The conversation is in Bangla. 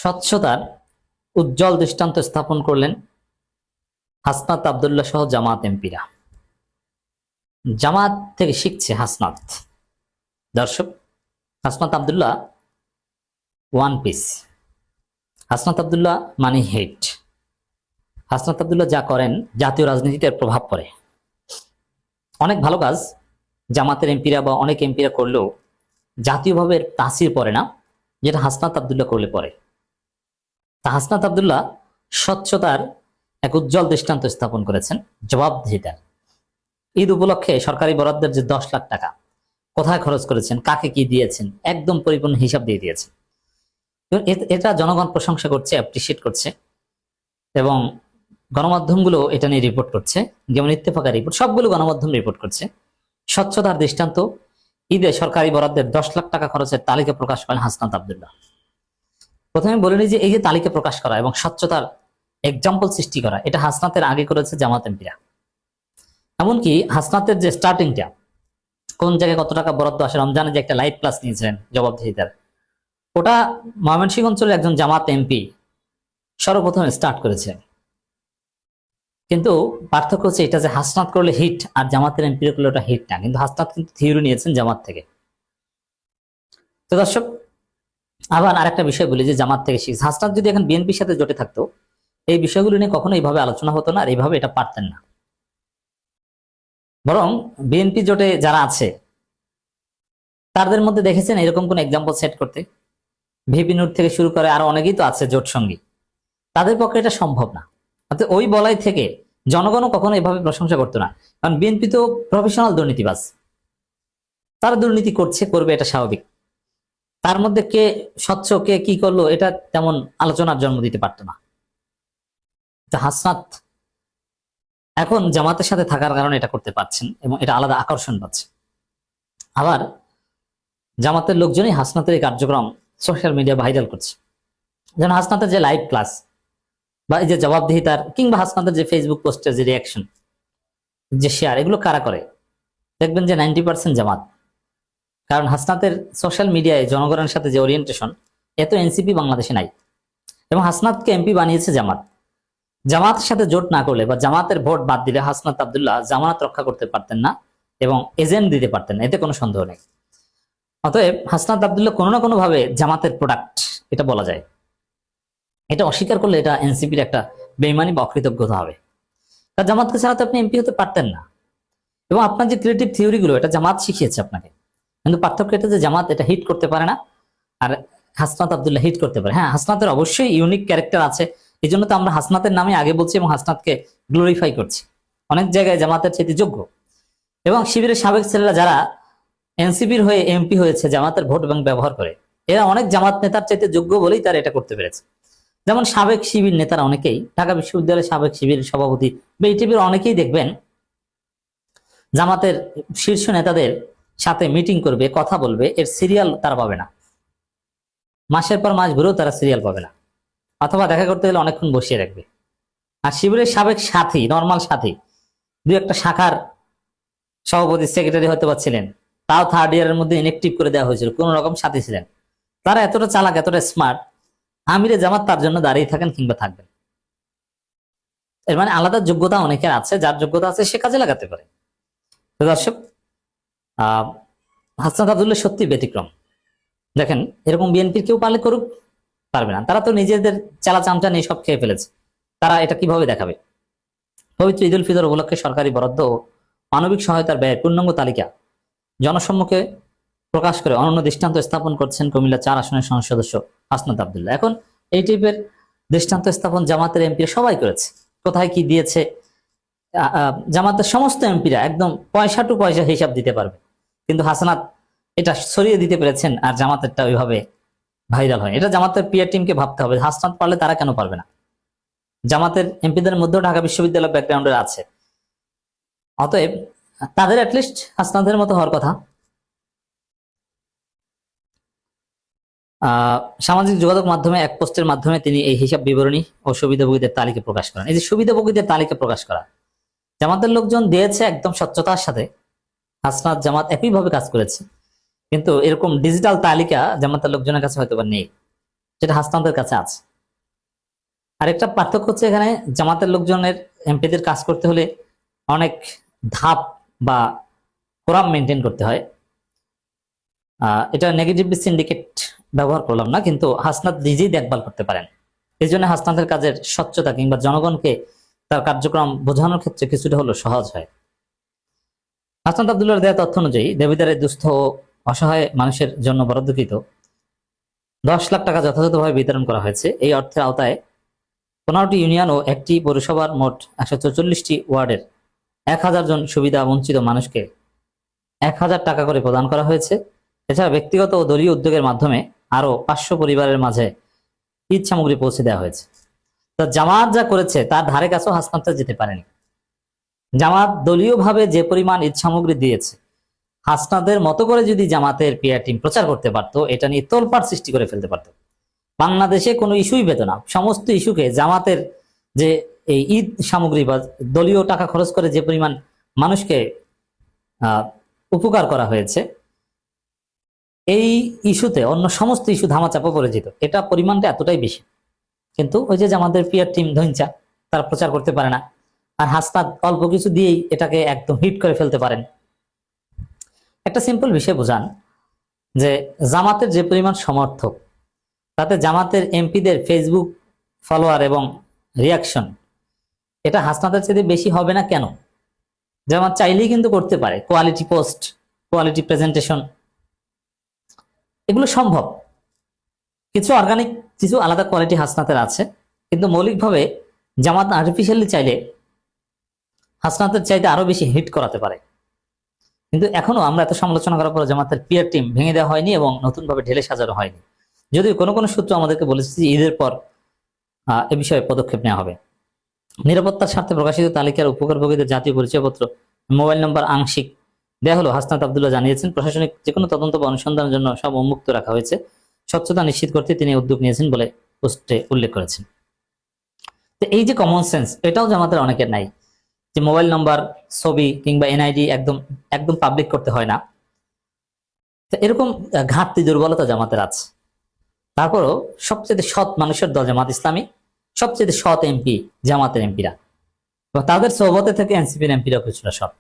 স্বচ্ছতার উজ্জ্বল দৃষ্টান্ত স্থাপন করলেন হাসনাত আব্দুল্লাহ সহ জামাত এমপিরা। জামাত থেকে শিখছে হাসনাত। দর্শক, হাসনাত আব্দুল্লাহ ওয়ান পিস। হাসনাত আব্দুল্লাহ মানে হেট। হাসনাত আব্দুল্লাহ যা করেন জাতীয় রাজনীতিতে প্রভাব পড়ে। অনেক ভালো কাজ জামাতের এমপিরা বা অনেক এমপিরা করলেও জাতীয়ভাবে তাসির পড়ে না, যেটা হাসনাত আব্দুল্লাহ করলে পড়ে। তা হাসনাত আব্দুল্লাহ স্বচ্ছতার এক উজ্জ্বল দৃষ্টান্ত স্থাপন করেছেন, জবাবদিহিতার। ঈদ উপলক্ষে সরকারি বরাদ্দের যে 10 লাখ টাকা কোথায় খরচ করেছেন, কাকে কি দিয়েছেন, একদম পরিপূর্ণ হিসাব দিয়ে দিয়েছেন। এটা জনগণ প্রশংসা করছে, অ্যাপ্রিসিয়েট করছে, এবং গণমাধ্যমগুলো এটা নিয়ে রিপোর্ট করছে। যেমন ইত্তেফাকের রিপোর্ট, সবগুলো গণমাধ্যম রিপোর্ট করছে। স্বচ্ছতার দৃষ্টান্ত ঈদে সরকারি বরাদ্দের 10 লাখ টাকা খরচের তালিকা প্রকাশ করেন হাসনাত আব্দুল্লাহ। প্রথমে বলে নিই যে এই যে তালিকা প্রকাশ করা এবং স্বচ্ছতার এক্সাম্পল সৃষ্টি করা, এটা হাসনাতের আগে করেছে জামাত এমপিরা। এমনকি হাসনাতের যে স্টার্টিংটা, কোন জায়গায় কত টাকা বরাদ্দ আসে, রমজানে যে একটা লাইভ ক্লাস নিয়েছিলেন জবাবদিহিতার, ওটা ময়মনসিংহ অঞ্চলের একজন জামাত এমপি সর্বপ্রথমে স্টার্ট করেছে। কিন্তু পার্থক্য হচ্ছে এটা যে হাসনাত করলে হিট আর জামাতের এমপি করলে ওটা হিট না। কিন্তু হাসনাত কিন্তু থিওরি নিয়েছেন জামাত থেকে। তো দর্শক, আবার আরেকটা বিষয় বলি যে জামাত থেকে শিখছে। হাসনাত যদি এখন বিএনপির সাথে জোটে থাকতো, এই বিষয়গুলো নিয়ে কখনো এইভাবে আলোচনা হতো না, আর এইভাবে এটা পারতেন না। বরং বিএনপি জোটে যারা আছে তাদের মধ্যে দেখেছেন এরকম কোন এক্সাম্পল সেট করতে? ভিপি নূর থেকে শুরু করে আরো অনেকেই তো আছে জোট সঙ্গী, তাদের পক্ষে এটা সম্ভব না। অর্থাৎ ওই বলাই থেকে জনগণও কখনো এভাবে প্রশংসা করতো না, কারণ বিএনপি তো প্রফেশনাল দুর্নীতিবাজ। তারা দুর্নীতি করছে, করবে, এটা স্বাভাবিক। তার মধ্যে কে স্বচ্ছ, কে কি করলো, এটা তেমন আলোচনার জন্ম দিতে পারতো না। হাসনাত এখন জামাতের সাথে থাকার কারণে এটা করতে পারছেন এবং এটা আলাদা আকর্ষণ পাচ্ছে। আবার জামাতের লোকজনই হাসনাতের এই কার্যক্রম সোশ্যাল মিডিয়া ভাইরাল করছে। যেন হাসনাতের যে লাইভ ক্লাস বা এই যে জবাবদিহিতার, কিংবা হাসনাতের যে ফেসবুক পোস্টের যে রিয়াকশন, যে শেয়ার, এগুলো কারা করে? দেখবেন যে 90% জামাত। কারণ হাসনাতের সোশ্যাল মিডিয়ায় জনগণের সাথে যে ওরিয়েন্টেশন, এত এনসিপি বাংলাদেশে নাই। এবং হাসনাতকে এমপি বানিয়েছে জামাত। জামাতের সাথে জোট না করলে বা জামাতের ভোট বাদ দিলে হাসনাত আব্দুল্লাহ জামাত রক্ষা করতে পারতেন না এবং এজেন্ট দিতে পারতেন না, এতে কোনো সন্দেহ নেই। অতএব হাসনাত আব্দুল্লাহ কোনো না কোনো ভাবে জামাতের প্রোডাক্ট, এটা বলা যায়। এটা অস্বীকার করলে এটা এনসিপির একটা বেইমানি বা অকৃতজ্ঞতা হবে। কারণ জামাতকে ছাড়া তো আপনি এমপি হতে পারতেন না। এবং আপনার যে ক্রিয়েটিভ থিওরি গুলো, এটা জামাত শিখিয়েছে আপনাকে। কিন্তু পার্থক্য এটা যে জামাত এটা হিট করতে পারে না, আর হাসনাত আব্দুল্লাহ হিট করতে পারে। হ্যাঁ, হাসনাতের অবশ্যই ইউনিক ক্যারেক্টার আছে, এই জন্য তো আমরা হাসনাতের নামে আগে বলছি এবং হাসনাতকে গ্লোরিফাই করছি। অনেক জায়গায় জামাতের চাইতে যোগ্য। এবং শিবিরের সাবেক ছেলেরা যারা এনসিপির হয়ে এমপি হয়েছে জামাতের ভোট ব্যাংক ব্যবহার করে, এরা অনেক জামাত নেতার চাইতে যোগ্য বলেই তারা এটা করতে পেরেছে। যেমন সাবেক শিবির নেতারা অনেকেই, ঢাকা বিশ্ববিদ্যালয়ের সাবেক শিবির সভাপতি বা ইটিভির অনেকেই দেখবেন জামাতের শীর্ষ নেতাদের সাথে মিটিং করবে, কথা বলবে, এর সিরিয়াল তারা পাবে না। মাসের পর মাস ঘুরেও তারা সিরিয়াল পাবে না, অথবা দেখা করতে গেলে অনেকক্ষণ বসিয়ে রাখবে। আর শিবিরের সাবেক সাথী, নর্মাল সাথী, দু একটা শাখার সভাপতি সেক্রেটারি হতে পারছিলেন, তাও থার্ড ইয়ারের মধ্যে ইনএক্টিভ করে দেওয়া হয়েছিল, কোন রকম সাথী ছিলেন। তারা এতটা চালাক, এতটা স্মার্ট, আমিরে জামাত তার জন্য দাঁড়িয়ে থাকেন কিংবা থাকবেন। এর মানে আলাদা যোগ্যতা অনেকের আছে, যার যোগ্যতা আছে সে কাজে লাগাতে পারে। তো দর্শক, হাসনাত আব্দুল্লাহ সত্যি ব্যতিক্রম। দেখেন, এরকম বিএনপির কেউ পারলে করুক, পারবে না। তারা তো নিজেদের চালা চামচা নিয়ে সব খেয়ে ফেলেছে, তারা এটা কিভাবে দেখাবে? পবিত্র ঈদ উল ফিতর উপলক্ষে সরকারি বরাদ্দ ও মানবিক সহায়তার ব্যয়ের পূর্ণাঙ্গ তালিকা জনসম্মুখে প্রকাশ করে অনন্য দৃষ্টান্ত স্থাপন করছেন কুমিল্লা 4 আসনের সংসদ সদস্য হাসনাত আব্দুল্লাহ। এখন এই টাইপের দৃষ্টান্ত স্থাপন জামাতের এমপি সবাই করেছে। কোথায় কি দিয়েছে, জামাতের সমস্ত এমপিরা একদম পয়সা টু পয়সা হিসাব দিতে পারবে। কিন্তু হাসনাত এটা ছড়িয়ে দিতে পেরেছেন, আর জামাতেরটা ওইভাবে ভাইরাল হয়। এটা জামাতের পিআর টিমকে ভাবতে হবে, হাসনাত পারলে তারা কেন পারবে না? জামাতের এমপিদের মধ্যেও ঢাকা বিশ্ববিদ্যালয় ব্যাকগ্রাউন্ডের আছে। অতএব তাদের অ্যাটলিস্ট হাসনাতের মতো হওয়ার কথা। সামাজিক যোগাযোগ মাধ্যমে এক পোস্টের মাধ্যমে তিনি এই হিসাব বিবরণী ও সুবিধাভোগীদের তালিকা প্রকাশ করেন। এই যে সুবিধাভোগীদের তালিকা প্রকাশ করা, জামাতের লোকজন দিয়েছে একদম স্বচ্ছতার সাথে। হাসনাত জামাত একইভাবে কাজ করেছে, কিন্তু এরকম ডিজিটাল তালিকা জামাতের লোকজনের কাছে হয়তো বা নেই। যেটা হাসনাতের কাছে আছে। আরেকটা পার্থক্য হচ্ছে এখানে জামাতের লোকজনের এমপিদের কাজ করতে হলে অনেক ধাপ বা ফোরাম মেনটেন করতে হয়। এটা নেগেটিভ সিন্ডিকেট ব্যবহার করলাম না, কিন্তু হাসনাত নিজেই দেখভাল করতে পারেন। এই জন্য হাসনাতের কাজের স্বচ্ছতা কিংবা জনগণকে তার কার্যক্রম বোঝানোর ক্ষেত্রে কিছুটা হলো সহজ হয়। হাসনাত আব্দুল্লাহর দেয়া তথ্য অনুযায়ী দেবিদ্বারের দুস্থ ও অসহায় মানুষের জন্য বরাদ্দকৃত 10 লাখ টাকা যথাযথভাবে বিতরণ করা হয়েছে। এই অর্থের আওতায় 15টি ইউনিয়ন ও একটি পৌরসভার মোট 144টি ওয়ার্ডের 1000 জন সুবিধা বঞ্চিত মানুষকে 1000 টাকা করে প্রদান করা হয়েছে। এছাড়া ব্যক্তিগত ও দলীয় উদ্যোগের মাধ্যমে আরো 500 পরিবারের মাঝে ঈদ সামগ্রী পৌঁছে দেওয়া হয়েছে। তো জামাত যা করেছে তার ধারে কাছেও হাসনাত যেতে পারেনি। জামাত দলীয়ভাবে যে পরিমাণ ঈদ সামগ্রী দিয়েছে, হাসনাতের মতো করে যদি জামাতের পিআর টিম প্রচার করতে পারতো, এটা নিয়ে তোলপাড় সৃষ্টি করে ফেলতে পারতো। বাংলাদেশে কোনো ইস্যুই পেত না। সমস্ত ইস্যুকে জামাতের যে এই ঈদ সামগ্রী বা দলীয় টাকা খরচ করে যে পরিমাণ মানুষকে উপকার করা হয়েছে, এই ইস্যুতে অন্য সমস্ত ইস্যু ধামাচাপা পড়ে যেত। এটা পরিমাণটা এতটাই বেশি, কিন্তু ওই যে আমাদের পিআর টিম ধৈঞ্চা, তারা প্রচার করতে পারে না। আর হাসনাত অল্প কিছু দিয়েই এটাকে একদম হিট করে ফেলতে পারেন। একটা সিম্পল বিষয় বোঝান যে জামাতের যে পরিমাণ সমর্থক, তাতে জামাতের এমপিদের ফেসবুক ফলোয়ার এবং রিয়াকশন এটা হাসনাতের চেয়ে বেশি হবে না কেন? জামাত চাইলেই কিন্তু করতে পারে। কোয়ালিটি পোস্ট, কোয়ালিটি প্রেজেন্টেশন, এগুলো সম্ভব। কিছু অর্গানিক, কিছু আলাদা কোয়ালিটি হাসনাতের আছে, কিন্তু মৌলিকভাবে জামাত আর্টিফিশিয়ালি চাইলে হাসনাতের চাইতে আরো বেশি হিট করাতে পারে। কিন্তু এখনো আমরা এত সমালোচনা করার পর জামাতের পিআর টিম ভেঙে দেওয়া হয়নি এবং নতুন ভাবে ঢেলে সাজানো হয়নি। যদিও কোনো কোনো সূত্র আমাদেরকে বলেছে যে ঈদের পর এ বিষয়ে পদক্ষেপ নেওয়া হবে। নিরাপত্তার স্বার্থে প্রকাশিত তালিকার উপকারভোগীদের জাতীয় পরিচয়পত্র, মোবাইল নম্বর আংশিক দেয়া হলো। হাসনাত আব্দুল্লাহ জানিয়েছেন, প্রশাসনিক যে কোনো তদন্ত বা অনুসন্ধানের জন্য সব উন্মুক্ত রাখা হয়েছে। স্বচ্ছতা নিশ্চিত করতে তিনি উদ্যোগ নিয়েছেন বলে পোস্টে উল্লেখ করেছেন। তো এই যে কমন সেন্স, এটাও জামাতের অনেকের নাই, যে মোবাইল নাম্বার, ছবি কিংবা এনআইডি একদম একদম পাবলিক করতে হয় না। তো এরকম ঘাটতি, দুর্বলতা জামাতের আছে। তারপরও সবচেয়ে সৎ মানুষের দল জামাত ইসলামী, সবচেয়ে সৎ এমপি জামাতের এমপিরা, তাদের সোহবতে থেকে এনসিপির এমপিরা কিছুটা সৎ।